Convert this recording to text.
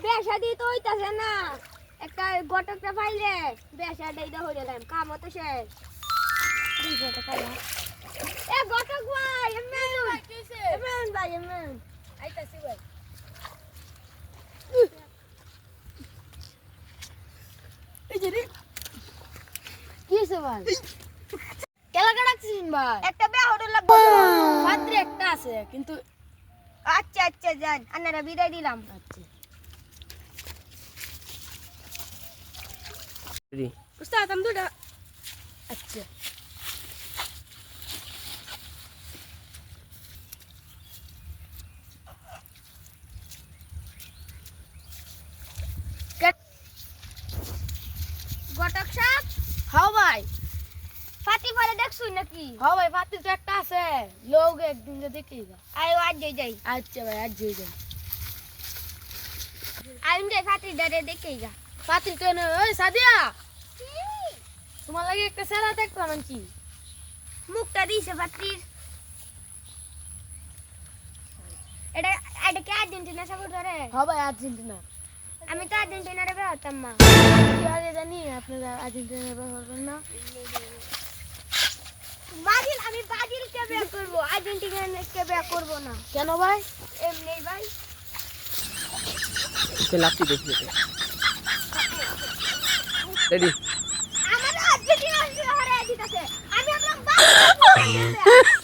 বেশাদি তো হইতাছে না একটা গটকটা পাইলে বেশাদি দা হইরে গেলাম কাম তো শেষ 200 টাকা না এ গটক ভাই এমন ভাই কইছে এমন ভাই এমন আইতাছি ভাই এই যে রে কি হইছে ভাই কেলা কাটাছিস ভাই একটা বে হড় লাগবে মাত্র একটা আছে কিন্তু আচ্ছা আচ্ছা যান আনারা বিদায় দিলাম আচ্ছা রে উস্তাদ हम দুটা আচ্ছা গটক সাপ হাও ভাই ফাটি পরে দেখছুই নাকি হাও ভাই পাতি তো একটা আছে লোক একদিন যে দেখি যা আয় আজ যাই আচ্ছা ভাই আজ যাই যাই আইম যাই ফাটি ডারে দেখেই যা পাতি তো না ওই সাদিয়া তোমার লাগে একটা সেরা দেখতো নাকি মুখটা দিছে ফাটির এটা এটা কি আর্জেন্টিনা সাপোর্ট করে হাও ভাই আর্জেন্টিনা আমি তো আর্জেন্টিনারে বেরোতাম মা কি আগে জানি আপনারা আর্জেন্টিনা ব্যবহার না ব্রাজিল আমি ব্রাজিলকে বিয়ে করব আর্জেন্টিনাকে বিয়ে করব না কেন ভাই এমনি ভাই তে লাপটি দেখি রেডি আমার আর্জেন্টিনা হারিয়ে দিতেছে আমি আপনার ব্রাজিল